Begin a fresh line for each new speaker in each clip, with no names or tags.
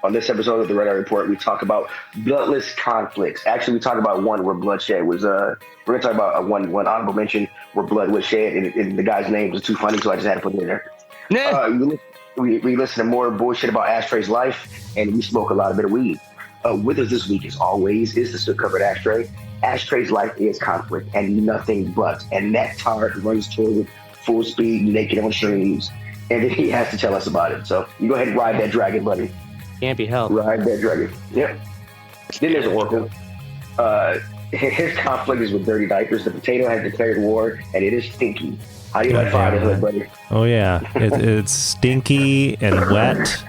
On this episode of the Red Eye Report, we talk about bloodless conflicts. Actually, we talk about one where bloodshed was. We're gonna talk about one honorable mention where blood was shed, and the guy's name was too funny, so I just had to put it in there. We listen to more bullshit about Ashtray's life, and we smoke a lot of bit of weed. With us this week, as always, is the soot-covered Ashtray. Ashtray's life is conflict and nothing but. And that tart runs toward full speed, naked on streams, and then he has to tell us about it. So you go ahead and ride that dragon, buddy.
Can't be helped.
Ride that dragon. Yep. Then there's Oracle. His conflict is with dirty diapers. The potato has declared war, and it is stinky. How do you like fire the hood, buddy?
Oh, yeah. It's stinky and wet.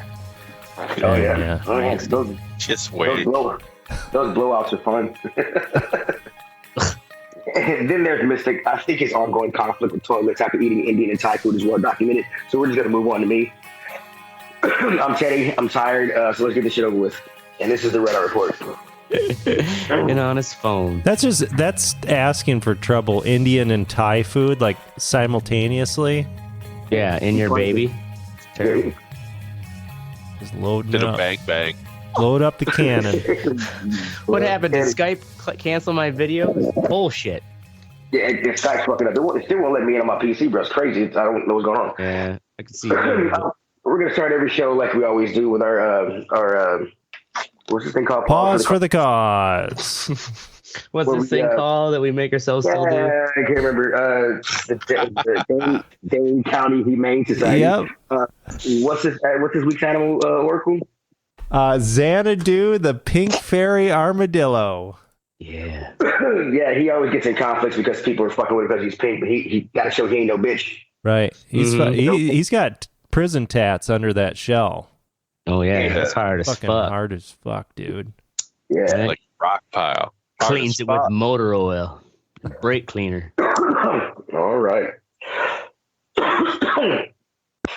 Oh, yeah. Oh, yeah.
Just wait.
Those blowouts are fun. And then there's Mystic. I think his ongoing conflict with toilets after eating Indian and Thai food is well documented. So we're just going to move on to me. I'm Teddy. I'm tired. So let's get this shit over with. And this is the Red Eye Report.
And on his phone.
That's asking for trouble. Indian and Thai food, like simultaneously.
Yeah, in your baby.
Terrible.
Just loading
Did
up.
a bang bang.
Load up the cannon.
What happened? Did Skype cancel my video? Bullshit.
Yeah, Skype's fucking up. It still won't let me in on my PC, bro. It's crazy. I don't know what's going on.
Yeah, I can see.
We're gonna start every show like we always do with our what's this thing called?
Pause for the cause.
What's this thing called that we make ourselves still do?
I can't remember. The Dane County Humane Society.
Yep.
What's this week's animal, Oracle?
Xanadu, the pink fairy armadillo.
Yeah.
Yeah, he always gets in conflicts because people are fucking with him because he's pink, but he got to show he ain't no bitch.
Right. He's got prison tats under that shell.
Oh yeah, that's hard as
Fucking
fuck.
hard as fuck, dude.
Yeah.
Like rock pile.
Cleans it with motor oil, brake cleaner.
All right.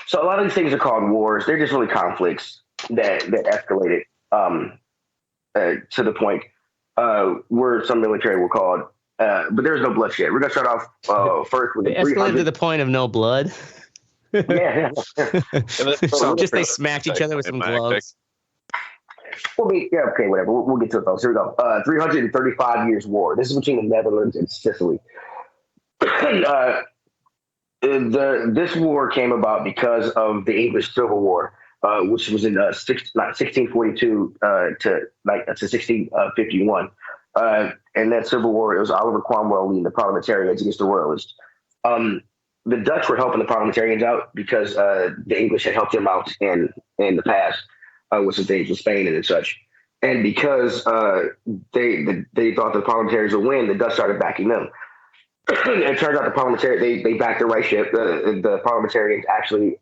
So a lot of these things are called wars. They're just really conflicts that escalated to the point where some military were called. But there's no bloodshed. We're gonna start off first with
They escalated to the point of no blood.
Yeah.
So just they smacked each other with some gloves.
Okay, whatever. We'll get to it though. So here we go. 335 years war. This is between the Netherlands and Sicily. This war came about because of the English Civil War, which was in 1642 to 1651. And that Civil War, it was Oliver Cromwell leading the parliamentarians against the royalists. The Dutch were helping the parliamentarians out because the English had helped them out in the past with some things with Spain and such. And because they thought the parliamentarians would win, the Dutch started backing them. It turns out the parliamentarians they backed the right ship. The parliamentarians actually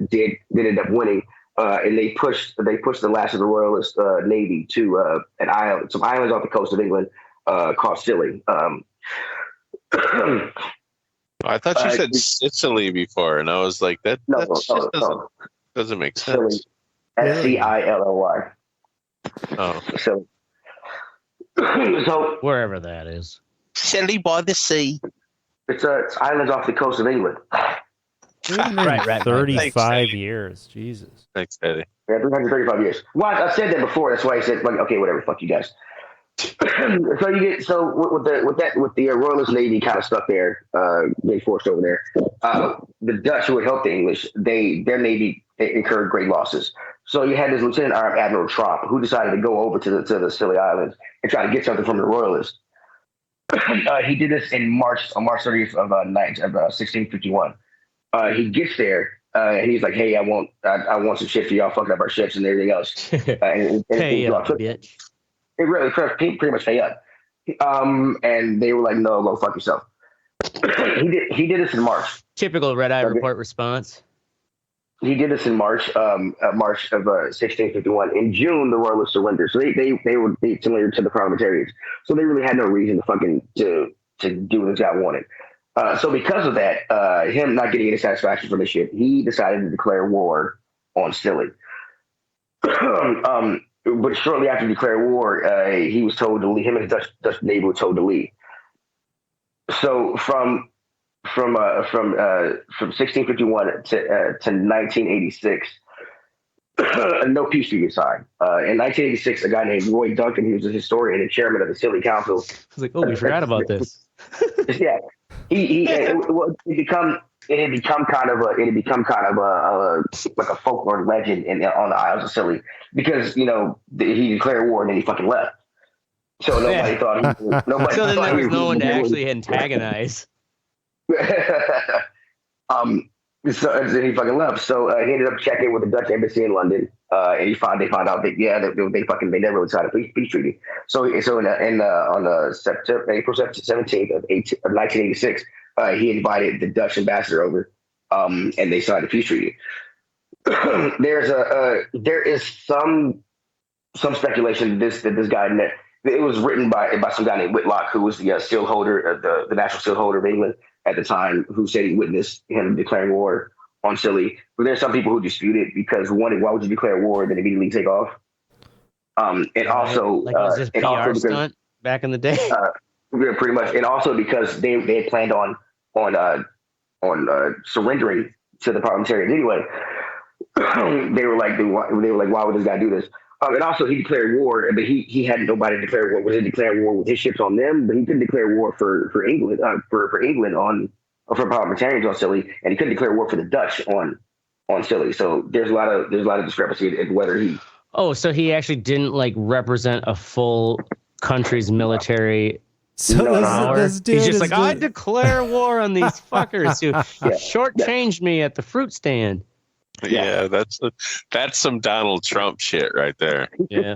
did end up winning, and they pushed the last of the royalist navy to some islands off the coast of England called Scilly.
I thought you said Sicily before, and I was like, that doesn't make sense.
Scilly.
Oh,
So
Wherever that is.
Scilly by the sea.
it's islands off the coast of England.
Right.
35 years. Jesus.
Thanks, Eddie.
Yeah, 335 years. Well, I said that before. That's why I said, like, okay, whatever. Fuck you guys. So you get with the Royalist Navy kind of stuck there, being forced over there. The Dutch, who would help the English, their navy incurred great losses. So you had this Lieutenant Admiral Tromp who decided to go over to the Scilly Islands and try to get something from the Royalists. He did this on March 30th of 1651. He gets there and he's like, "Hey, I want some shit for y'all fucking up our ships and everything else."
Hey, bitch.
It really pretty much pay up. And they were like, "No, go fuck yourself." He did this in March.
Typical Red Eye Report response.
He did this in March of 1651. In June, the Royalists surrendered. So they were similar to the parliamentarians. So they really had no reason to do what this guy wanted. So because of that, him not getting any satisfaction from the shit, he decided to declare war on Scilly. But shortly after he declared war, he was told to leave. Him and his Dutch neighbor were told to leave. So from 1651 to 1986, no peace treaty was signed. In 1986, a guy named Roy Duncan, he was a historian and chairman of the Scilly Council.
I was like, oh, we forgot about this.
Yeah, it had become kind of a like a folklore legend on the Isles of Scilly because he declared war and then he fucking left. So nobody thought he. Nobody.
So then
thought
there was
he
no one to actually antagonize.
So he fucking left. So he ended up checking with the Dutch embassy in London, and they found out that they never really signed a peace treaty. So on April 17th of 1986, he invited the Dutch ambassador over, and they signed a peace treaty. There is some speculation that this guy, it was written by some guy named Whitlock, who was the seal holder, the national seal holder of England at the time, who said he witnessed him declaring war on Scilly. But there's some people who dispute it because why would you declare war and then immediately take off? And also,
like it was just PR stunt back in the day.
Pretty much, and also because they had planned on surrendering to the parliamentarians anyway. They were like, why would this guy do this? And also, he declared war, but he had nobody to declare war. Was he declaring war with his ships on them? But he couldn't declare war for England, for England for parliamentarians on Scilly, and he couldn't declare war for the Dutch on Scilly. So there's a lot of discrepancy in whether he.
Oh, so he actually didn't represent a full country's military.
So this dude
he's just like, I declare war on these fuckers who shortchanged me at the fruit stand.
Yeah, that's some Donald Trump shit right there.
Yeah.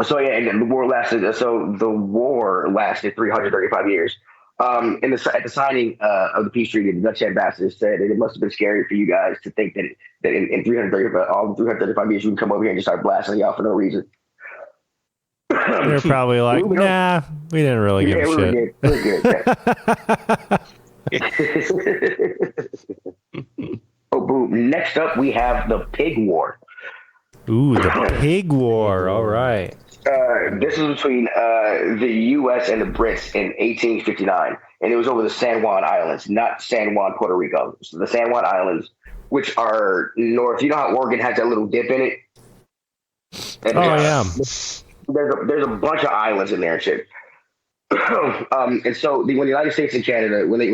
So and the war lasted. So the war lasted 335 years. At the signing of the peace treaty, the Dutch ambassador said that it must have been scary for you guys to think that in 335 years you can come over here and just start blasting you out for no reason.
They're probably like, nah, we didn't really give a shit.
We're good. Oh, boom. Next up, we have the Pig War.
Ooh, the Pig War. All right.
This was between the U.S. and the Brits in 1859, and it was over the San Juan Islands, not San Juan, Puerto Rico. So the San Juan Islands, which are north. You know how Oregon has that little dip in it? And
yeah.
There's a bunch of islands in there and shit. And so when the United States and Canada, when they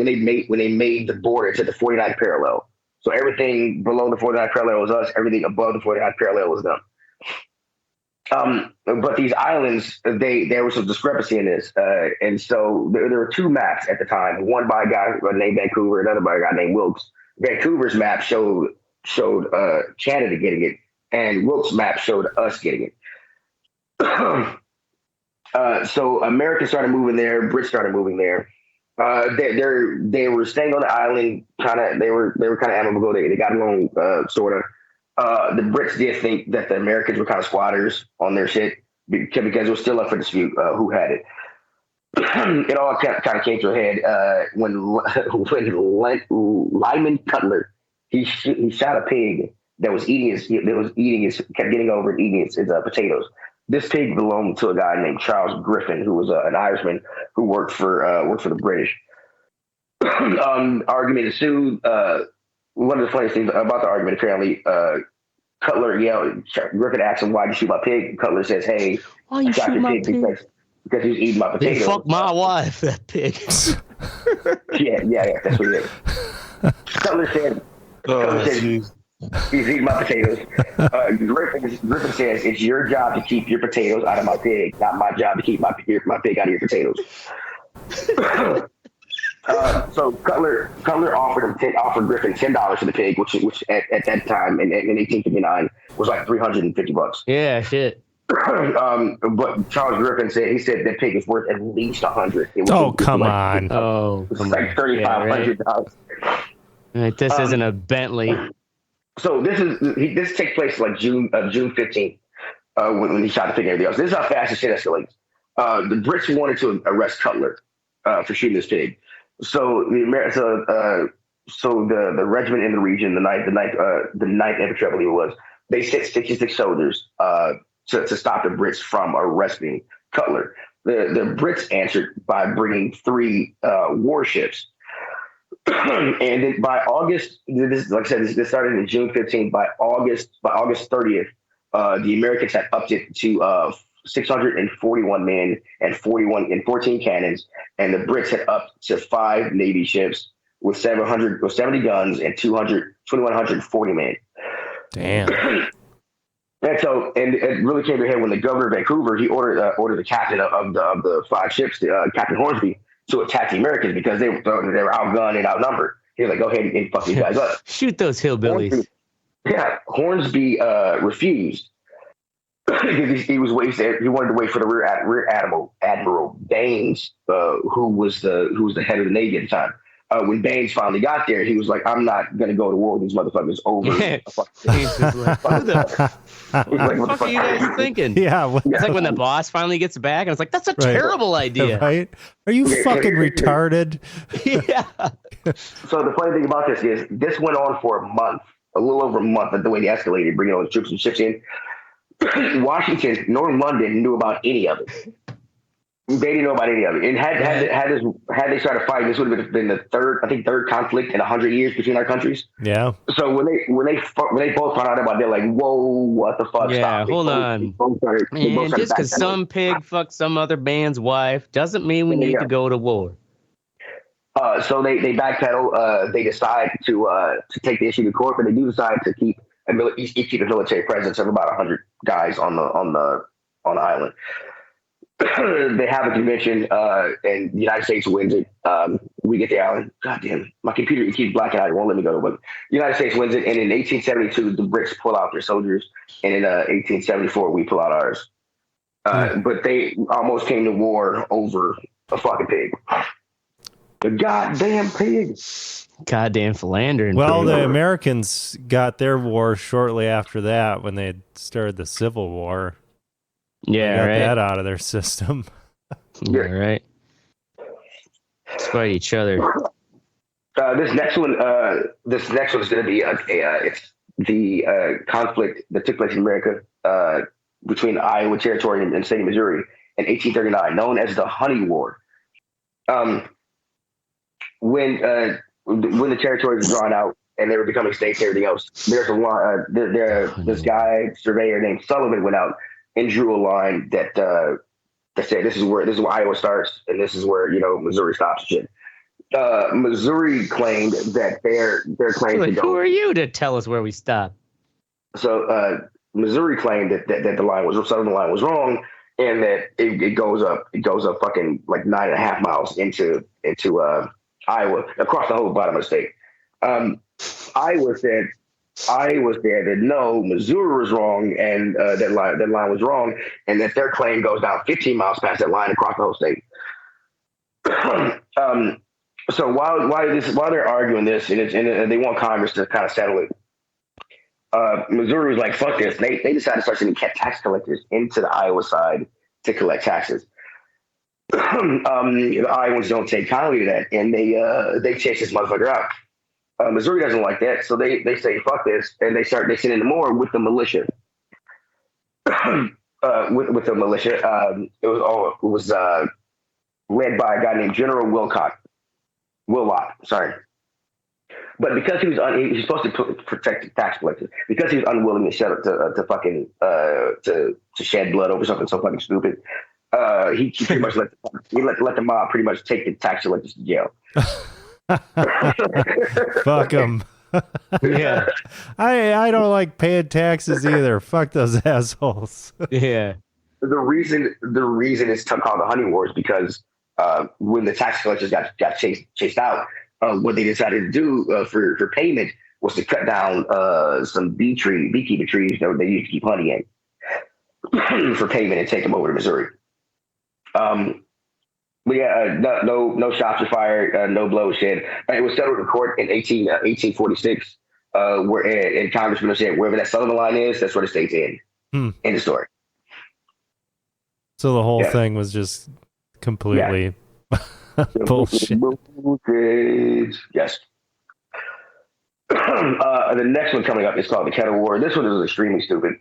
made the border to the 49th parallel, so everything below the 49th parallel was us, everything above the 49th parallel was them. But these islands, there was some discrepancy in this, and so there were two maps at the time. One by a guy named Vancouver, another by a guy named Wilkes. Vancouver's map showed Canada getting it, and Wilkes' map showed us getting it. So Americans started moving there, Brits started moving there. They were staying on the island, they were kind of amicable. They got along, sort of. The Brits did think that the Americans were kind of squatters on their shit because it was still up for dispute who had it. It all kind of came to a head when Lyman Cutler he shot a pig that was kept getting over and eating his potatoes. This pig belonged to a guy named Charles Griffin, who was an Irishman who worked for the British. Argument ensued. One of the funniest things about the argument, apparently, Cutler yelled. Griffin asked him, "Why'd you shoot my pig?" Cutler says, "Hey,
why you shoot my pig?"
Because he was eating my potatoes.
They fucked my wife, that pig.
yeah, that's what it is. Cutler said, he's eating my potatoes. Griffin says, it's your job to keep your potatoes out of my pig, not my job to keep my pig out of your potatoes. So Cutler offered Griffin $10 for the pig, which at that time in 1859 was like $350.
Yeah, shit.
But Charles Griffin said that pig is worth at least $100.
Come on!
It's like $3,500.
Right, this isn't a Bentley.
So this takes place like June 15th when he shot the pig and everything else. This is how fast the shit escalates. The Brits wanted to arrest Cutler for shooting this pig. So the regiment in the region, the ninth infantry, I believe it was, they sent 66 soldiers to stop the Brits from arresting Cutler. The Brits answered by bringing 3 warships. And then by August, this like I said, this started in June 15th. By August 30th, the Americans had upped it to 641 men and 14 cannons, and the Brits had upped to 5 Navy ships with 70 guns and 2,140 men.
Damn.
And so, and it really came to a head when the governor of Vancouver, he ordered the captain of the 5 ships, Captain Hornsby, to attack the Americans because they were outgunned and outnumbered. He was like, "Go ahead and fuck these guys up."
Shoot those hillbillies.
Hornsby refused because he wanted to wait for the rear admiral Baines, who was the head of the Navy at the time. When Baines finally got there, he was like, "I'm not going to go to war with these motherfuckers over."
Yeah. Baines was like, what the fuck are you guys thinking?
Yeah.
It's like when the boss finally gets back, and it's like, that's a terrible idea.
Right? Are you fucking retarded?
Yeah.
So the funny thing about this is this went on for a month, a little over a month, the way they escalated, bringing all the troops and ships in. Washington nor London knew about any of it. They didn't know about any of it. And had they started fighting, this would have been the third conflict in 100 years between our countries. Yeah. So when they both found out about it, they're like, "Whoa, what the fuck?"
Yeah, hold on. Man, just because some pig fucked some other man's wife doesn't mean we need to go to war.
So they backpedal. They decide to take the issue to court, but they do decide to keep a military presence of about 100 guys on the island. They have a convention, and the United States wins it. We get the island. God damn, my computer keeps blacking out. It won't let me go. But the United States wins it, and in 1872, the Brits pull out their soldiers, and in 1874, we pull out ours. But they almost came to war over a fucking pig. The goddamn pig.
Goddamn philandering.
Well, the Americans got their war shortly after that when they started the Civil War.
Yeah,
they got that out of their system.
Yeah, right. Let's fight each other.
This next one is going to be it's the conflict that took place in America between the Iowa Territory and the state of Missouri in 1839, known as the Honey War. When the territories were drawn out and they were becoming states and everything else, there's this guy surveyor named Sullivan went out and drew a line that said this is where Iowa starts and this is where Missouri stops. Shit. Missouri claimed that their claim to go.
Who are you to tell us where we stop? So
Missouri claimed that the line was southern line was wrong, and that it goes up fucking like 9.5 miles into Iowa across the whole bottom of the state. Iowa said that no, Missouri was wrong, and that line was wrong, and that their claim goes down 15 miles past that line across the whole state. So while they're arguing this, and they want Congress to kind of settle it, Missouri was like, "Fuck this." They decided to start sending tax collectors into the Iowa side to collect taxes. The Iowans don't take kindly to that, and they chase this motherfucker out. Missouri doesn't like that, so they say fuck this, and they send in more with the militia. with the militia, it was led by a guy named General Willott. Sorry, but because he was supposed to protect the tax collectors, because he was unwilling to shed blood over something so fucking stupid. He pretty much let the mob pretty much take the tax collectors to jail.
Fuck them. Yeah, I don't like paying taxes either. Fuck those assholes.
Yeah.
The reason it's called the Honey Wars because when the tax collectors got chased out, what they decided to do for payment was to cut down some beekeeper trees that they used to keep honey in for payment and take them over to Missouri. But yeah, no shots were fired, no bloodshed. It was settled in court in 1846, and Congressman said wherever that southern line is, that's where the state's in. End of story.
So the whole thing was just completely bullshit.
Yes. The next one coming up is called the Kettle War. This one is extremely stupid.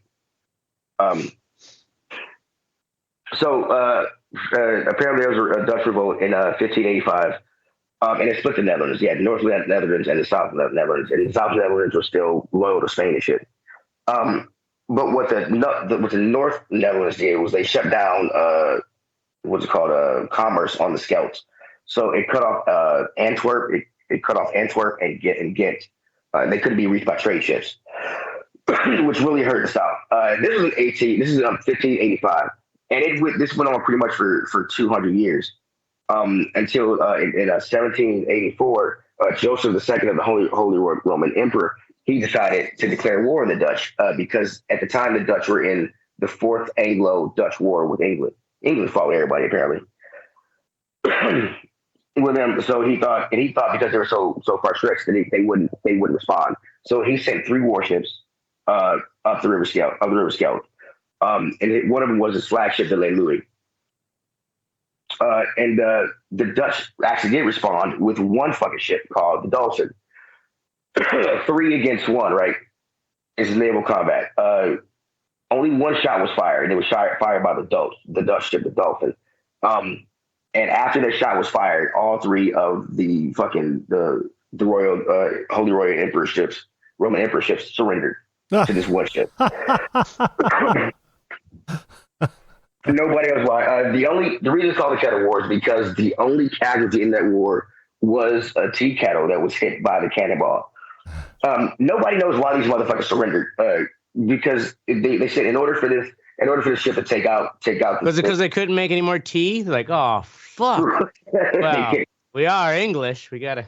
So apparently there was a Dutch revolt in 1585 And it split the Netherlands. Yeah, the North Netherlands and the South Netherlands. And the South Netherlands were still loyal to Spain and shit. But what the North Netherlands did was they shut down what's it called commerce on the Scheldt. So it cut off Antwerp. It cut off Antwerp and Ghent. They couldn't be reached by trade ships, which really hurt the South. This is 1585, and this went on pretty much for 200 years until in 1784, Joseph II of the Holy Roman Emperor, he decided to declare war on the Dutch because at the time the Dutch were in the Fourth Anglo-Dutch War with England. England fought with everybody apparently. With them, so he thought because they were so far stretched that they wouldn't respond. So he sent 3 warships up the River Scheldt, and one of them was his flagship, the Le Louis. And the Dutch actually did respond with one fucking ship called the Dolphin. 3 against 1, right? It's naval combat. Only one shot was fired, and it was fired by the Dutch ship, the Dolphin. And after that shot was fired, all 3 of the royal Holy Royal Emperor ships, Roman Emperor ships, surrendered to this one ship. Nobody else won. The reason it's called the Cattle War is because the only casualty in that war was a tea kettle that was hit by the cannonball. Nobody knows why these motherfuckers surrendered. Because they said in order for the ship to take out.
Was it because they couldn't make any more tea? Like, oh fuck! Well, we are English. We gotta.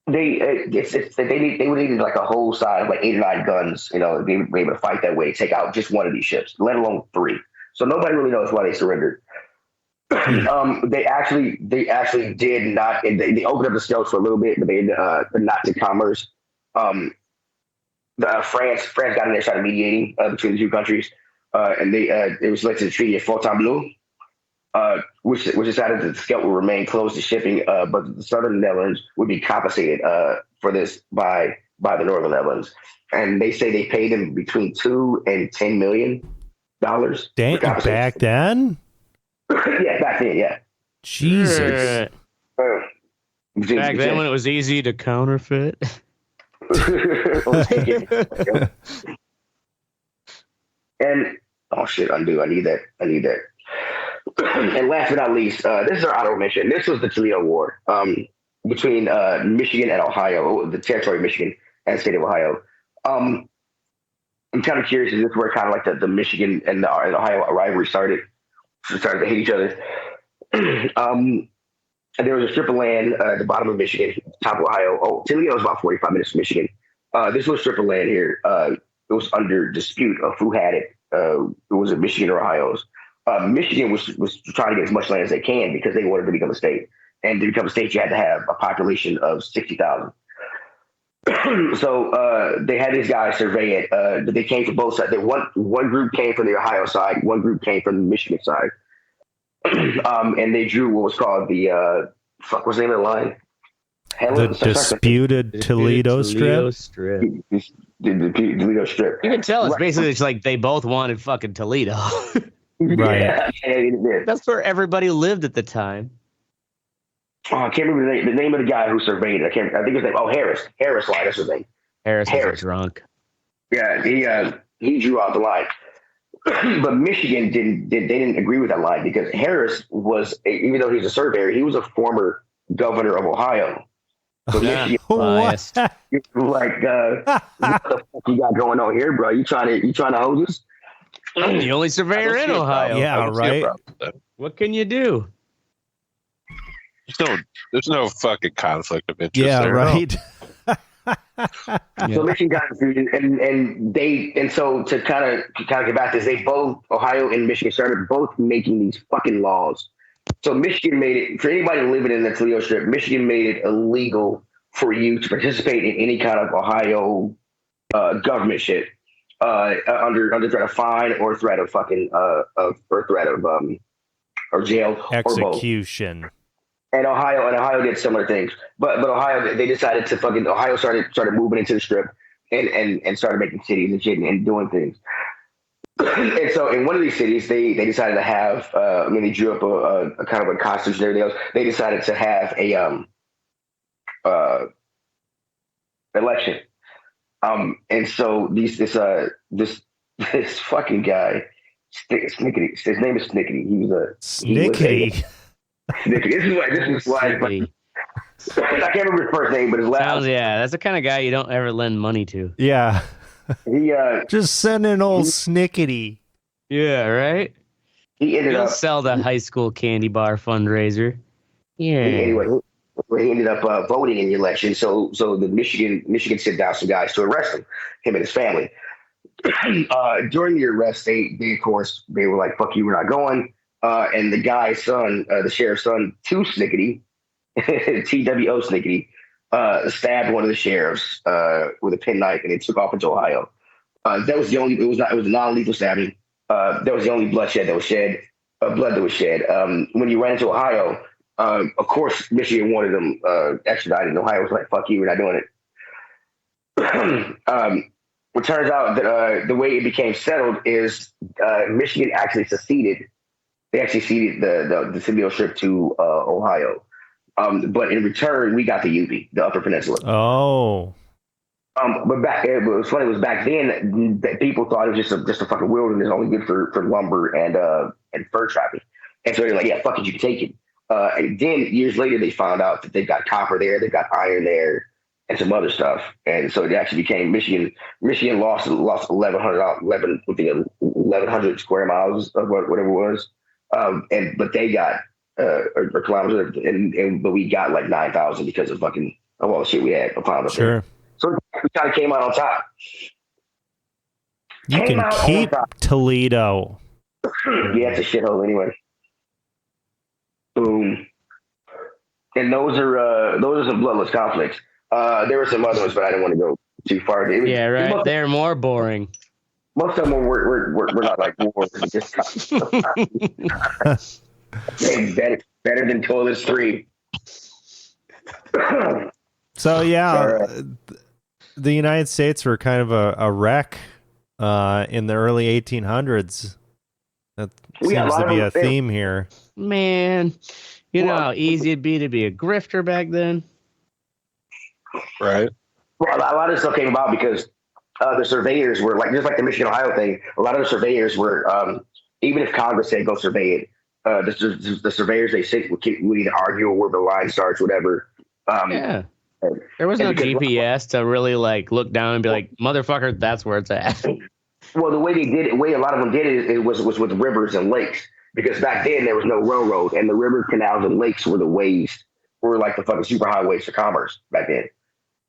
They would need like a whole side of like 8 or 9 guns. You know, they would be able to fight that way, take out just one of these ships, let alone 3. So nobody really knows why they surrendered. They actually did not. They opened up the Scheldt for a little bit, but not to commerce. France got in there, started mediating between the 2 countries, and it was led to the Treaty of Fontainebleau, which decided that the Scheldt would remain closed to shipping, but the Southern Netherlands would be compensated for this by the Northern Netherlands, and they say they paid them between $2 and $10 million.
Damn, back then.
Yeah, back then, yeah.
Jesus.
Back then, when it was easy to counterfeit.
And oh shit, undo. I need that. And last but not least, this is our honorable mention. This was the Toledo War between Michigan and Ohio, the territory of Michigan and the state of Ohio. I'm kind of curious, is this where kind of like the Michigan and the Ohio rivalry started to hate each other? And there was a strip of land at the bottom of Michigan, top of Ohio. Oh, Toledo is about 45 minutes from Michigan. This was a strip of land here. It was under dispute of who had it. Was it Michigan or Ohio's? Michigan was trying to get as much land as they can because they wanted to become a state. And to become a state, you had to have a population of 60,000. So they had these guys survey it. But they came from both sides. One group came from the Ohio side. One group came from the Michigan side. And they drew what was called the what's the name of the line?
The disputed Toledo Strip.
The Toledo Strip.
You can tell it's basically it's like they both wanted fucking Toledo.
Right.
Yeah,
that's where everybody lived at the time.
Oh, I can't remember the name of the guy who surveyed it. I think his name. Oh, Harris. Harris line. That's his name.
Harris was drunk.
Yeah, he drew out the line. But Michigan didn't agree with that line because Harris even though he was a surveyor, he was a former governor of Ohio. So Michigan,
what?
Like, what the fuck you got going on here, bro? You trying to hose us?
I'm the only surveyor in Ohio.
Yeah, right.
What can you do?
There's no fucking conflict of interest.
Yeah,
there.
right.
So Michigan got confused, and so to kind of get back to this, they both, Ohio and Michigan, started both making these fucking laws. So Michigan made it, for anybody living in the Toledo Strip, Michigan made it illegal for you to participate in any kind of Ohio government shit under threat of fine or threat of fucking or threat of or jail
execution.
Or both. And Ohio did similar things, but Ohio, they decided to Ohio started moving into the Strip and started making cities and shit and doing things. And so in one of these cities, they decided to have, they drew up a kind of a constitution and everything else. They decided to have a election. And so this fucking guy, Snickety, his name is Snickety.
Snickety.
Snickety. This is like I can't remember his first name, but his last.
That's the kind of guy you don't ever lend money to.
Yeah.
He
just send an old Snickety.
Yeah, right.
He ended up
sell the high school candy bar fundraiser. Yeah.
Anyway, he ended up voting in the election. So the Michigan sent down some guys to arrest him and his family. During the arrest, they of course they were like, "Fuck you, we're not going." And the guy's son, the sheriff's son, to Snickety, TWO Snickety, stabbed one of the sheriffs with a penknife, and they took off into Ohio. That was the only. It was a non-lethal stabbing. That was the only blood that was shed. When you ran into Ohio, of course, Michigan wanted them extradited, and Ohio was like, "Fuck you, we're not doing it." It turns out that the way it became settled is Michigan actually seceded. They actually ceded the Sibiel Strip to Ohio. But in return, we got the UP, the Upper Peninsula.
Oh.
But it was funny. It was back then that people thought it was just a fucking wilderness, only good for lumber and fur trapping. And so they're like, "Yeah, fuck it, you can take it." And then years later, they found out that they've got copper there, they've got iron there, and some other stuff. And so it actually became Michigan. Michigan lost 1,100 square miles of whatever it was. But they got or kilometers, but we got like 9,000 because of all the shit we had found up there. So we kind of came out on top.
You can keep Toledo.
Yeah, it's a shithole anyway. Boom. And those are some bloodless conflicts. There were some other ones, but I didn't want to go too far.
Right. They're more boring.
Most of them were not like wars. Just better than Toilets 3.
So yeah, the United States were kind of a wreck in the early 1800s. That seems to be a theme here.
Man, you know how easy it'd be to be a grifter back then?
Right.
Well, a lot of this stuff came about because the surveyors were just like the Michigan-Ohio thing. A lot of the surveyors were, even if Congress said go survey it, the surveyors they say would either argue where the line starts, whatever.
Yeah. There was no GPS to really look down and be like, "Motherfucker, that's where it's at."
Well, the way a lot of them did it was with rivers and lakes, because back then there was no railroad, and the river canals and lakes were like the fucking superhighways for commerce back then.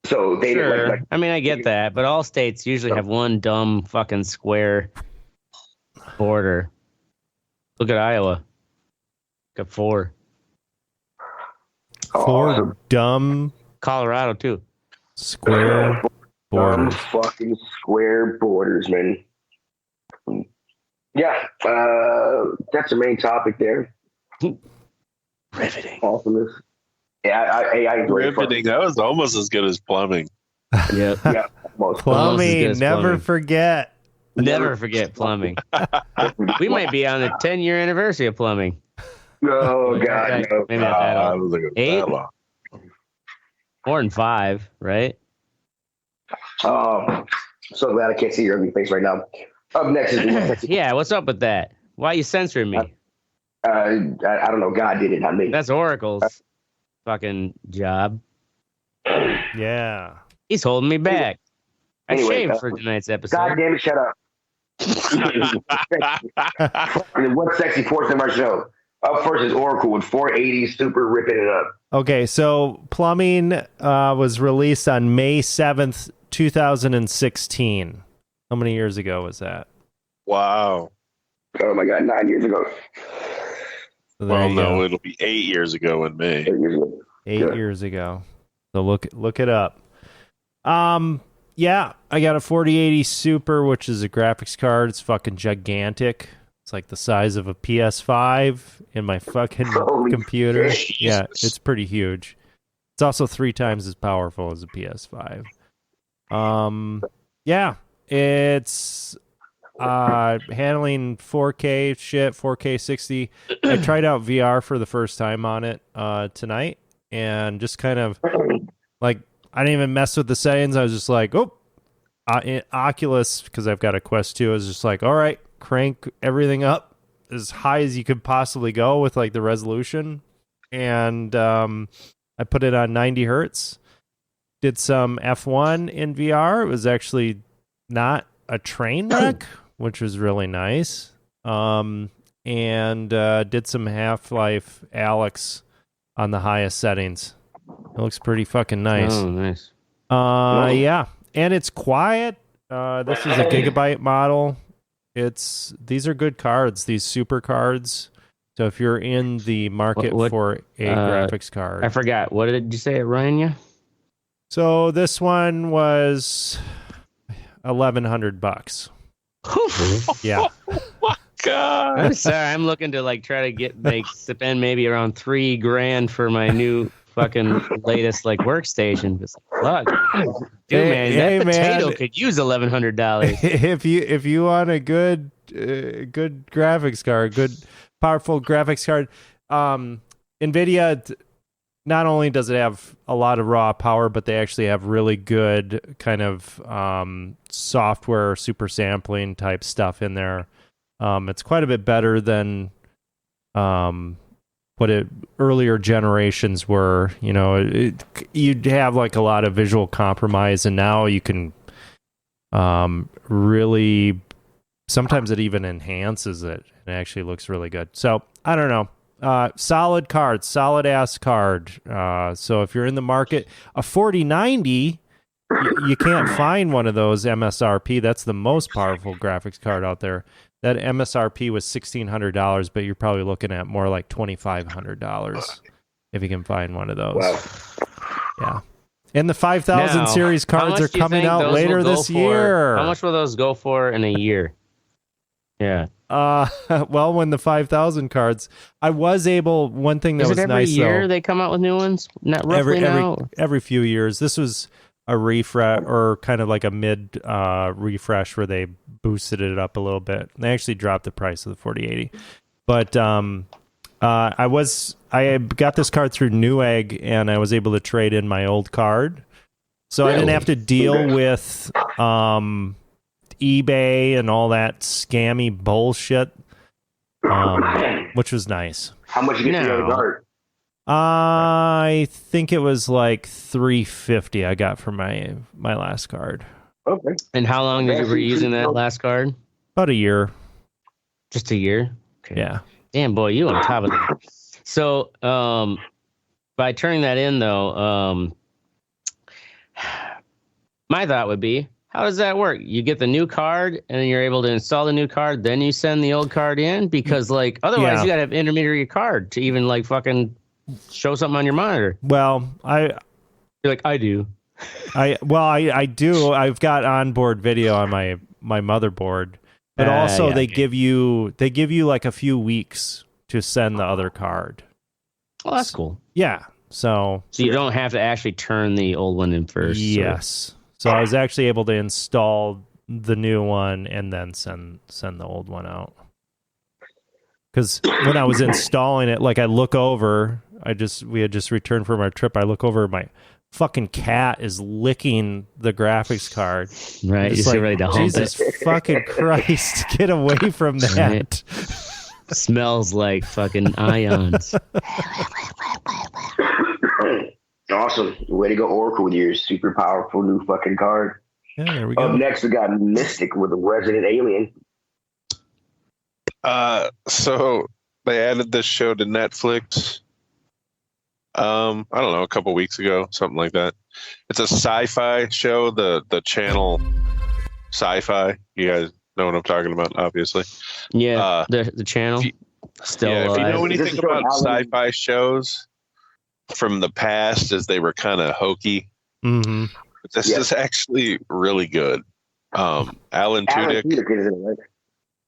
So they didn't
I mean, I get that, but all states usually have one dumb fucking square border. Look at Iowa. Got 4.
4 dumb.
Colorado too.
Square borders.
Fucking square borders, man. Yeah, that's the main topic there.
Riveting.
Awesomeness. Yeah, I enjoy
riveting. That was almost as good as plumbing.
Yep.
Yeah,
plumbing. Never forget.
Never forget plumbing. We might be on the 10-year anniversary of plumbing.
Oh God, no.
Maybe not that long. 8? More than 5, right?
So glad I can't see your ugly face right now. Up next is
yeah. What's up with that? Why are you censoring me?
I don't know. God did it, not me.
That's Oracle's fucking job.
Yeah.
He's holding me back.
Anyway,
I shaved for tonight's episode.
God damn it, shut up. What sexy portion of our show? Up first is Oracle with 480 super ripping it up.
Okay, so Plumbing was released on May 7th, 2016. How many years ago was that?
Wow.
Oh my God, 9 years ago.
So
well, no, it'll be 8 years ago in May.
8 years ago.
8 years ago. So look it up. Yeah, I got a 4080 Super, which is a graphics card. It's fucking gigantic. It's like the size of a PS5 in my fucking computer.
Shit.
Yeah, it's pretty huge. It's also 3 times as powerful as a PS5. Yeah, it's handling 4K shit, 4K 60. I tried out VR for the first time on it tonight, and just kind of like I didn't even mess with the settings. I was just like, Oculus, because I've got a Quest 2. I was just like, all right, crank everything up as high as you could possibly go with like the resolution, and I put it on 90 hertz. Did some F1 in VR. It was actually not a train wreck, which was really nice. And did some Half-Life Alyx on the highest settings. It looks pretty fucking nice.
Oh, nice.
Yeah. And it's quiet. This is a gigabyte model. These are good cards, these super cards. So if you're in the market for a graphics card.
I forgot. What did you say it ran you?
So this one was $1,100. Yeah.
Oh my God.
I'm sorry. I'm looking to like try to spend maybe around $3,000 for my new fucking latest like workstation. Look, dude, that potato could use $1,100.
If you want a good graphics card, good powerful graphics card, NVIDIA. Not only does it have a lot of raw power, but they actually have really good kind of software super sampling type stuff in there. It's quite a bit better than what earlier generations were. You know, you'd have like a lot of visual compromise, and now you can really, sometimes it even enhances it. It actually looks really good. So I don't know. Solid card, solid ass card. So if you're in the market, a 4090, you can't find one of those MSRP. That's the most powerful graphics card out there. That MSRP was $1,600, but you're probably looking at more like $2,500 if you can find one of those.
Wow.
Yeah. And the 5000 series cards are coming out later this year.
How much will those go for in a year? Yeah.
Well, when the 5,000 cards, I was able. One thing that was nice
every year they come out with new ones. Not roughly
every few years. This was a refresh or kind of like a mid refresh where they boosted it up a little bit. They actually dropped the price of the 4080. But I got this card through Newegg, and I was able to trade in my old card, so I didn't have to deal with eBay and all that scammy bullshit, which was nice.
How much did you get for the card?
I think it was like $350 I got for my last card.
Okay.
And how long were you using that last card?
About a year.
Just a year? Okay.
Yeah.
Damn, boy, you on top of that. So, by turning that in, though, my thought would be, how does that work? You get the new card, and then you're able to install the new card, then you send the old card in? Because, like, otherwise you got to have intermediary card to even, like, fucking show something on your monitor.
Well,
You're like, I do.
I do. I've got onboard video on my motherboard, but also they give you like a few weeks to send the other card.
Oh, that's cool.
Yeah. So
you don't have to actually turn the old one in first.
Yes. So I was actually able to install the new one and then send the old one out. Because when I was installing it, like I look over, we had just returned from our trip. I look over, my fucking cat is licking the graphics card.
Right,
you
like, ready to hump
Jesus fucking Christ, get away from that. Right.
Smells like fucking ions.
Awesome. Way to go, Oracle, with your super powerful new fucking card.
Yeah, there we go.
Up next, we got Mystic with a Resident Alien.
So they added this show to Netflix. I don't know, a couple weeks ago, something like that. It's a sci-fi show. The channel Sci-Fi. You guys know what I'm talking about, obviously.
Yeah, the channel.
If you know anything about sci-fi shows from the past, as they were kind of hokey.
Mm-hmm.
This is actually really good. Alan Tudyk.
Isn't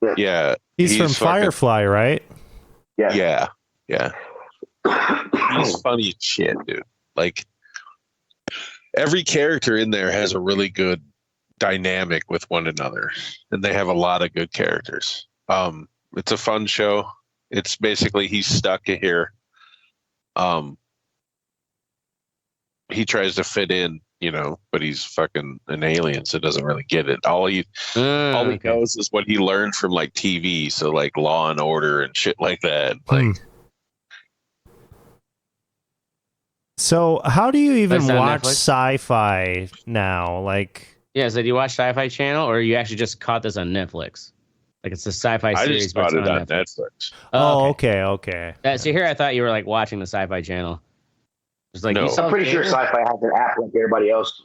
it?
Yeah.
He's from Firefly, right?
Yeah.
He's funny as shit, dude. Like, every character in there has a really good dynamic with one another, and they have a lot of good characters. It's a fun show. It's basically he's stuck here. He tries to fit in, but he's fucking an alien, so doesn't really get it. All he knows is what he learned from like TV, so like Law and Order and shit like that. Like,
so how do you even watch
Netflix?
sci-fi now? Like,
Yeah, so do you watch Sci-Fi Channel, or you actually just caught this on Netflix? Like it's a sci-fi
I
series.
just got
but
it
it's
on Netflix.
okay.
So here I thought you were like watching the Sci-Fi Channel. It's like
No.
you saw
I'm pretty sure Sci-Fi has an app like everybody else.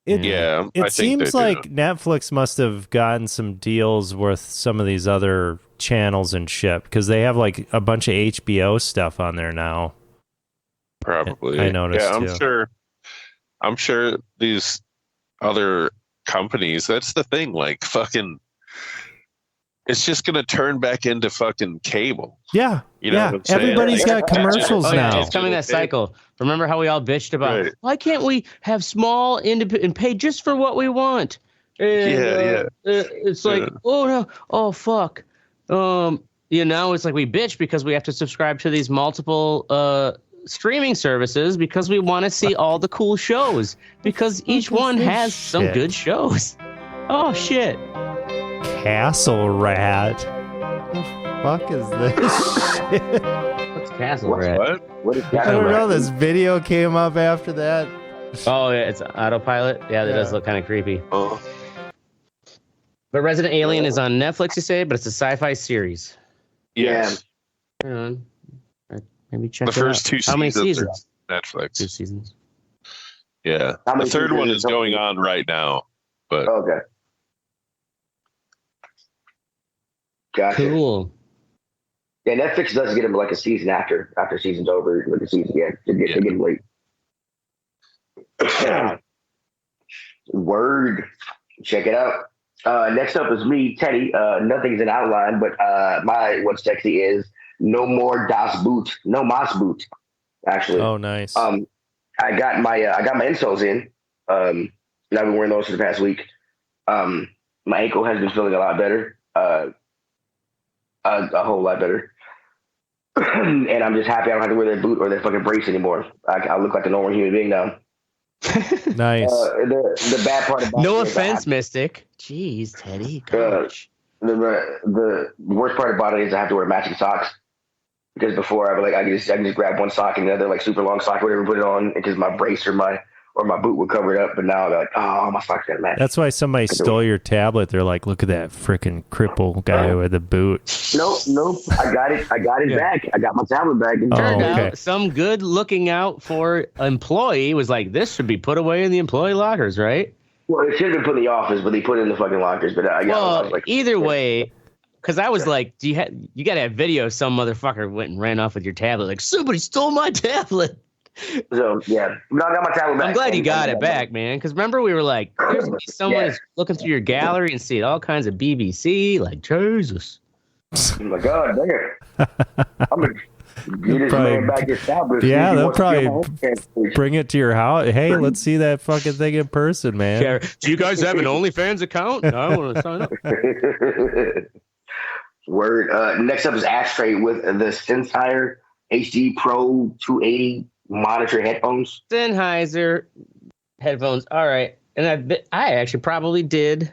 Yeah, I
It
think
seems
they
like
do.
Netflix must have gotten some deals with some of these other channels and shit, because they have like a bunch of HBO stuff on there now.
Probably.
I noticed,
Yeah,
too.
I'm sure these other companies, that's the thing, like fucking it's just gonna turn back into fucking cable.
Yeah,
You know
yeah.
what I'm saying?
Everybody's
Like,
got commercials
Oh, yeah,
now.
it's coming that cycle. Remember how we all bitched about why can't we have small independent and pay just for what we want? And, it's like, oh no, oh fuck. Now it's like we bitch because we have to subscribe to these multiple streaming services because we want to see all the cool shows because each one has some good shows. Oh shit.
Castle Rat. The fuck is this shit?
What's Castle Rat?
What is
I
Castle
don't
Rat?
know. This video came up after that.
Oh, yeah, it's autopilot. Yeah, that does look kind of creepy.
Oh,
But Resident Alien is on Netflix, you say, but it's a sci-fi series.
yes.
Hang on. Maybe check
The
it
first
out.
two
How many
seasons
seasons?
are Netflix.
2 seasons.
Yeah.
How
The
many
third
seasons
one
is
is
it?
going on right now. But
Okay. Gotcha.
Cool.
Yeah, Netflix does get them like a season after season's over. Like a season, they get them late. Word. Check it out. Next up is me, Teddy. Nothing's an outline, but my what's sexy is no more Das Boot, no Mas Boot. Actually,
Oh, nice.
I got my insoles in. And I've been wearing those for the past week. My ankle has been feeling a lot better. A whole lot better. And I'm just happy I don't have to wear that boot or that fucking brace anymore. I look like a normal human being now.
Nice.
The bad part about
No
it is
offense, Mystic. Jeez, Teddy. Gosh.
the worst part about it is I have to wear matching socks. Because before I can just grab one sock and the other like super long sock or whatever, put it on because my brace or my boot would cover it up. But now I'm like, oh, my socks gotta match.
That's why somebody stole your tablet. They're like, look at that freaking cripple guy with a boot.
Nope. I got it back. I got my tablet back. And
Turned
okay.
out some good looking out for employee was like, this should be put away in the employee lockers, right?
Well, it should have been put in the office, but they put it in the fucking lockers. But I was like,
either way, because I was like, you got to have video. Some motherfucker went and ran off with your tablet. Like, somebody stole my tablet.
So yeah, but I got my tablet back.
I'm glad you got it back, man. Because remember, we were like, there's gonna be someone who's looking through your gallery and seeing all kinds of BBC. Like, Jesus.
I'm like, God damn. I'm gonna get this man back his tablet.
Yeah,
See if he
they'll
wants to steal my
probably
home
bring it to your house. Hey, let's see that fucking thing in person, man.
Yeah, do you guys have an OnlyFans account? I want to sign up.
Word. Next up is Ashtray with the Sennheiser HD Pro 280 monitor headphones.
Sennheiser headphones. All right. And I actually probably did.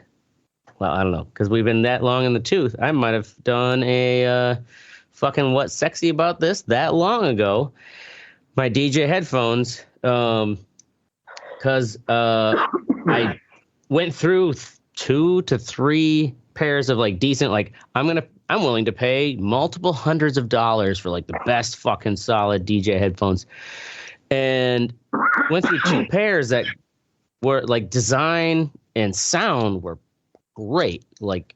Well, I don't know, because we've been that long in the tooth. I might have done a fucking what's sexy about this that long ago. My DJ headphones. Because I went through 2 to 3 pairs of like decent, like I'm willing to pay multiple hundreds of dollars for like the best fucking solid DJ headphones, and went through 2 pairs that were like design and sound were great, like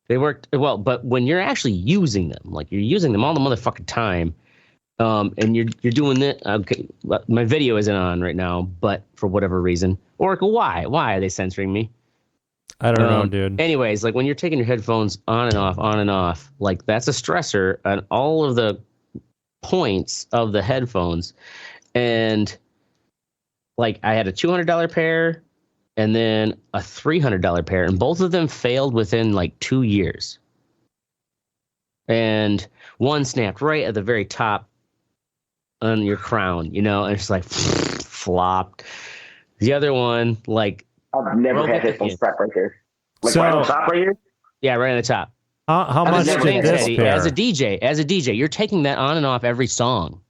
they worked well, but when you're actually using them, like you're using them all the motherfucking time, and you're doing it. Okay, my video isn't on right now, but for whatever reason, Oracle, why are they censoring me?
I don't know, dude.
Anyways, like when you're taking your headphones on and off, like that's a stressor on all of the points of the headphones. And like I had a $200 pair and then a $300 pair, and both of them failed within like 2 years. And one snapped right at the very top on your crown, you know, and it's like flopped. The other one, like,
I've never had headphones strap right there. Like right on top right here?
Yeah, right on the top.
How much did this pair?
As a DJ, you're taking that on and off every song.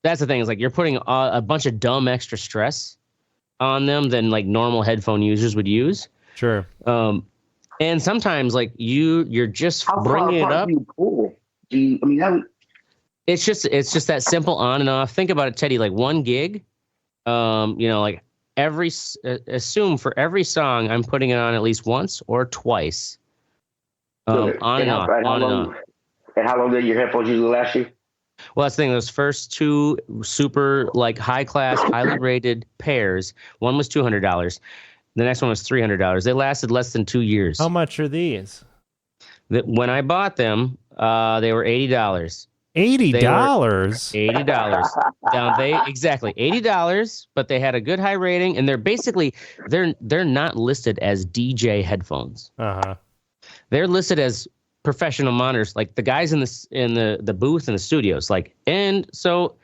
That's the thing, is like you're putting a bunch of dumb extra stress on them than like normal headphone users would use.
Sure.
And sometimes like you're just bringing it up. It's just that simple on and off. Think about it, Teddy. Like 1 gig. You know, like assume for every song I'm putting it on at least once or twice. On and off.
And how long did your headphones usually last you?
Well, that's the thing. Those first 2 super like high class, highly rated pairs. One was $200. The next one was $300. They lasted less than 2 years.
How much are these?
When I bought them, they were $80.
$80.
$80. Now exactly $80, but they had a good high rating, and they're not listed as DJ headphones. They're listed as professional monitors, like the guys in the booth in the studios. Like, and so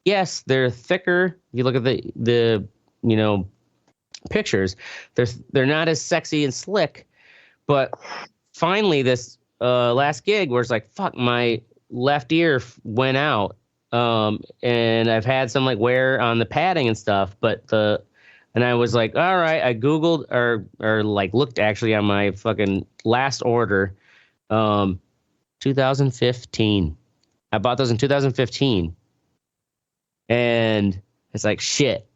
yes, they're thicker. You look at the you know pictures, they're not as sexy and slick, but finally this last gig where it's like, fuck, my left ear went out, and I've had some like wear on the padding and stuff, and I was like, all right, I googled or like looked actually on my fucking last order, 2015. I bought those in 2015, and it's like, shit.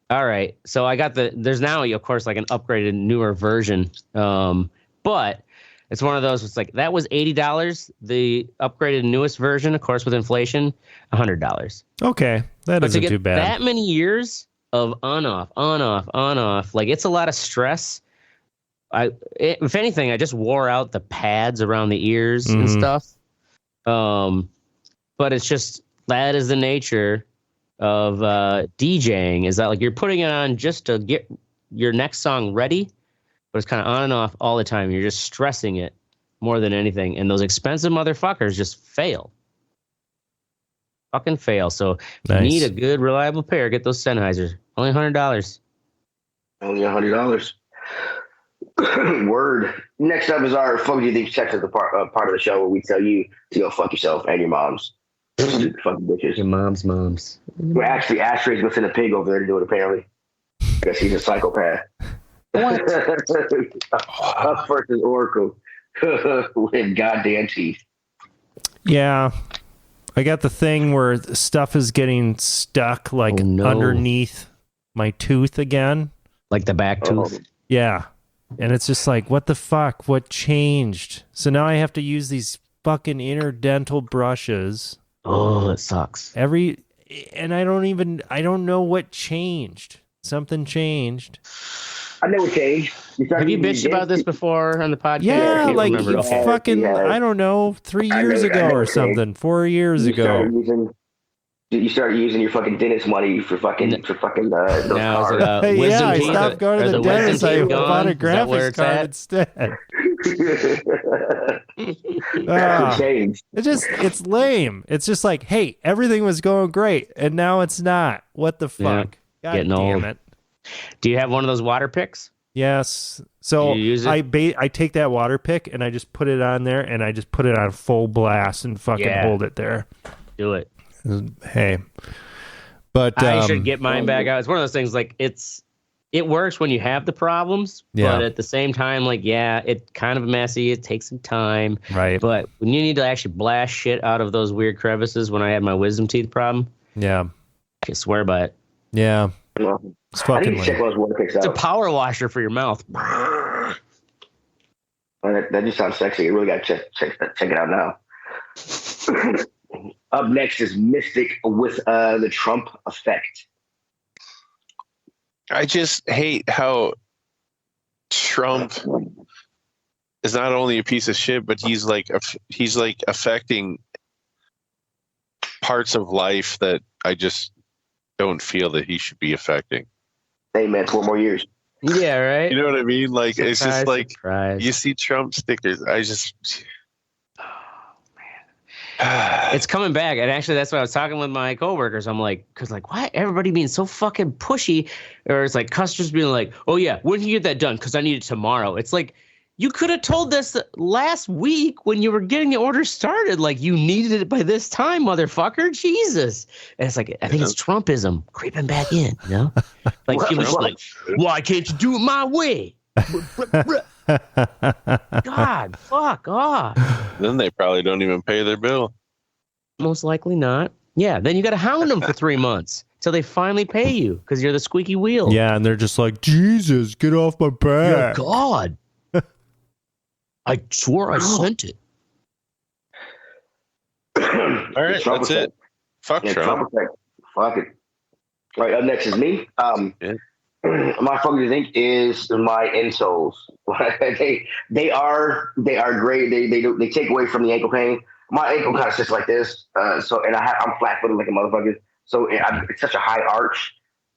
All right, so I got there's now, of course, like an upgraded, newer version, but it's one of those. It's like that was $80. The upgraded, newest version, of course, with inflation, $100.
Okay, that isn't too bad.
That many years of on off, like it's a lot of stress. If anything, I just wore out the pads around the ears and stuff. But it's just, that is the nature of DJing, is that like you're putting it on just to get your next song ready, but it's kind of on and off all the time. You're just stressing it more than anything. And those expensive motherfuckers just fail. Fucking fail. So if you need a good, reliable pair, get those Sennheisers. Only $100.
Only $100. Word. Next up is our Fuck You Think section, the part of the show where we tell you to go fuck yourself and your moms. Fucking bitches.
Your moms.
Well, actually, Ashtray gonna send a pig over there to do it, apparently. Because he's a psychopath.
What?
Us versus Oracle. With goddamn teeth.
Yeah. I got the thing where stuff is getting stuck like underneath my tooth again.
Like the back tooth?
Yeah. And it's just like, what the fuck? What changed? So now I have to use these fucking interdental brushes.
Oh, it sucks.
And I don't know what changed. Something changed.
I know what changed.
Have you bitched about this before on the podcast?
Yeah, like fucking, I don't know, 3 years ago or something, 4 years ago.
You start using your fucking dentist money for fucking those cards.
Yeah, I stopped going to the dentist. I bought a graphics card instead. It's lame. It's just like, hey, everything was going great, and now it's not. What the fuck?
God damn it. Do you have one of those water picks?
Yes. So I take that water pick and I just put it on there, and I just put it on full blast and fucking hold it there.
Do it.
Hey, but
I should get mine back out. It's one of those things, like it works when you have the problems, but at the same time, like, it's kind of messy. It takes some time,
right?
But when you need to actually blast shit out of those weird crevices, when I had my wisdom teeth problem, I can swear by it.
Yeah, it's fucking.
It's a power washer for your mouth.
That just sounds sexy. You really got to check it out now. Up next is Mystic with the Trump effect.
I just hate how Trump is not only a piece of shit, but he's like affecting parts of life that I just don't feel that he should be affecting.
Hey man, 4 more years.
Yeah, right.
You know what I mean? Like
Surprise,
it's just like
surprise.
you see Trump stickers. I just.
It's coming back, and actually, that's what I was talking with my coworkers. I'm like, because like, why everybody being so fucking pushy, or it's like customers being like, oh yeah, when can you get that done? Because I need it tomorrow. It's like you could have told us last week when you were getting the order started, like you needed it by this time, motherfucker. Jesus, and it's like I think it's Trumpism creeping back in, you know? Like people just like, why can't you do it my way? God, fuck off.
Then they probably don't even pay their bill.
Most likely not. Yeah, then you got to hound them for 3 months till they finally pay you because you're the squeaky wheel.
Yeah, and they're just like, Jesus, get off my back.
Oh, God. I swore I sent it.
All right, that's it. Fuck Trump.
Fuck it. All right, up next is me. My fucking thing is my insoles. they are great. They take away from the ankle pain. My ankle kind of sits like this. I'm flat-footed like a motherfucker. So it's such a high arch,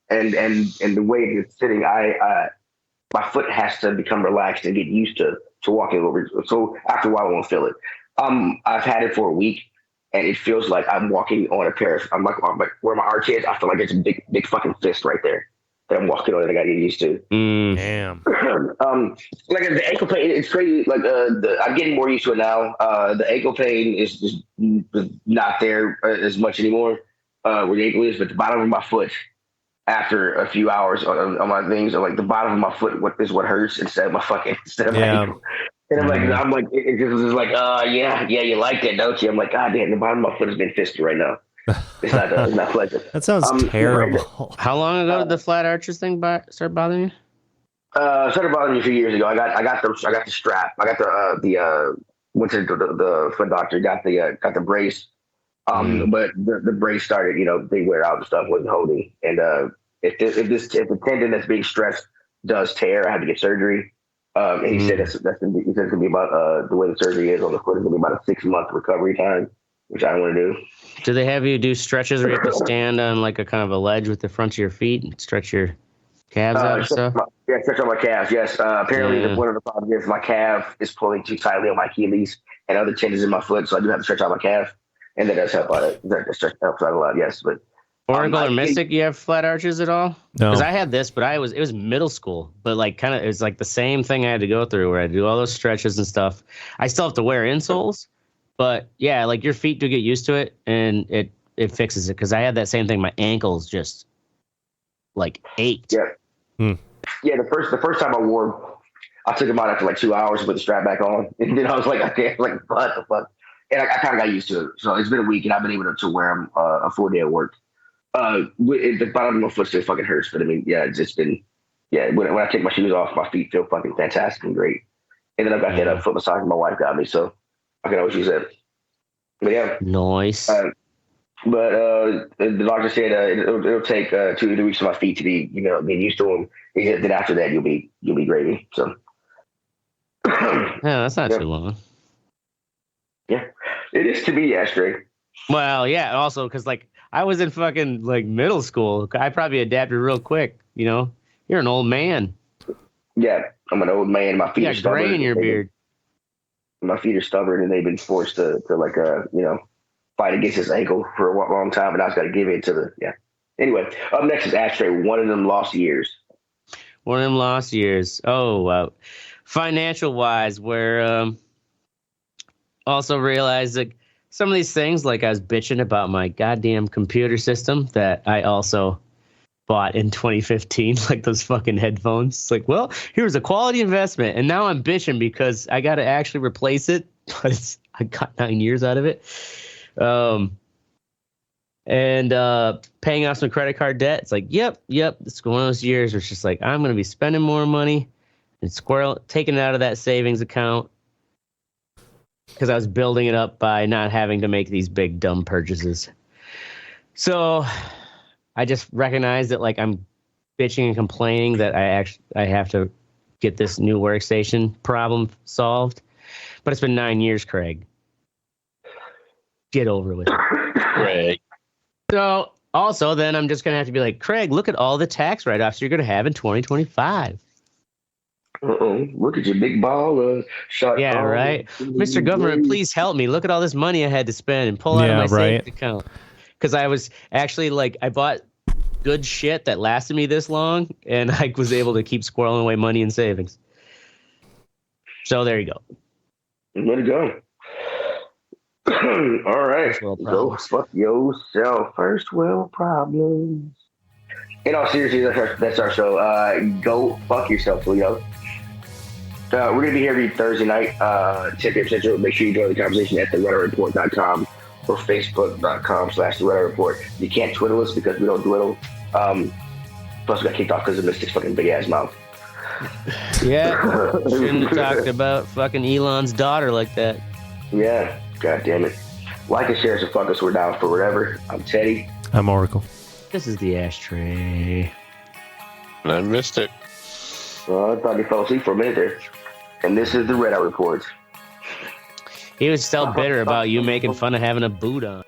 and the way it's sitting, my foot has to become relaxed and get used to walking over. So after a while, I won't feel it. I've had it for a week, and it feels like I'm walking on a pair of. I'm like where my arch is. I feel like it's a big fucking fist right there that I'm walking on that I got to get used to.
Damn.
Like the ankle pain, it's crazy. Like I'm getting more used to it now. The ankle pain is just not there as much anymore. Where the ankle is, but the bottom of my foot, after a few hours on my things, are like the bottom of my foot is what hurts instead of my ankle. And I'm like, it just is like, yeah, you like that, don't you? I'm like, God damn, the bottom of my foot has been fisted right now. It's not pleasant.
That sounds terrible.
How long ago did the flat arches thing start bothering you?
Started bothering me a few years ago. I got the strap. I got the went to the foot doctor. Got the brace. But the brace started, they wear out and stuff, wasn't holding. And if the tendon that's being stressed does tear, I had to get surgery. And he said it's gonna be about the way the surgery is on the foot is gonna be about a 6-month recovery time, which I don't want to do.
Do they have you do stretches where you have to stand on like a kind of a ledge with the front of your feet and stretch your calves out and stuff?
Stretch on my calves, yes. Apparently, one of the problems is my calf is pulling too tightly on my Achilles and other tendons in my foot, so I do have to stretch out my calf, and that does help out. That stretch helps out a lot, yes. But
Oracle or Mystic, you have flat arches at all?
No.
Because I had this, but it was middle school, but like kind of it was like the same thing I had to go through where I had to do all those stretches and stuff. I still have to wear insoles, but yeah, like your feet do get used to it, and it fixes it. Because I had that same thing. My ankles just like ached.
Yeah. Yeah. The first time I took them out after like 2 hours to put the strap back on, and then I was like, okay, like what the fuck? And I kind of got used to it. So it's been a week, and I've been able to wear them a full day at work. The bottom of my foot still fucking hurts, but I mean, yeah, it's just been, yeah. When I take my shoes off, my feet feel fucking fantastic and great. And then I've got that foot massage my wife got me, so I can always use that. But yeah,
nice.
But the doctor said it'll take 2 to 3 weeks for my feet to be, being used to them. He said that after that you'll be gravy. So
yeah, that's not too long.
Yeah, it is to me, Astray.
Well, yeah. Also, because like I was in fucking like middle school, I probably adapted real quick. You're an old man.
Yeah, I'm an old man. My feet are stubborn.
Gray in your beard.
My feet are stubborn, and they've been forced to like fight against his ankle for a long time, and I was got to give in to the Anyway, up next is Astray. One of them lost years.
One of them lost years. Oh, financial wise, where also realized that some of these things, like I was bitching about my goddamn computer system that I also bought in 2015, like those fucking headphones. It's like, well, here's a quality investment, and now I'm bitching because I got to actually replace it, but I got 9 years out of it. And paying off some credit card debt. It's like, yep. It's one of those years where it's just like, I'm going to be spending more money and taking it out of that savings account because I was building it up by not having to make these big dumb purchases. So I just recognized that like I'm bitching and complaining that I have to get this new workstation problem solved. But it's been 9 years, Craig. Get over with it.
Craig.
So Also, then I'm just going to have to be like, Craig, look at all the tax write-offs you're going to have in 2025.
Look at your big ball. Shot.
Yeah, right. Mr. Government, please help me. Look at all this money I had to spend and pull out of my savings account. Because I was actually like, I bought good shit that lasted me this long, and I was able to keep squirreling away money in savings. So there you go.
Let it go. All right. Go fuck yourself. First world problems. In all seriousness, that's our show. Go fuck yourself, Leo. We're going to be here every Thursday night, 10 p.m. Central. Make sure you join the conversation at thereddit.com or facebook.com/the Reddit Report. You can't Twitter us because we don't dwindle. Plus, we got kicked off because of Mystic's fucking big ass mouth.
Yeah. Shouldn't have talked about fucking Elon's daughter like that.
Yeah. God damn it. Like and share, so fuck us. We're down for whatever. I'm Teddy.
I'm Oracle.
This is the ashtray.
And I missed it.
I thought you fell asleep for a minute there. And this is the Reddit Report.
He was still bitter about you making fun of having a boot on.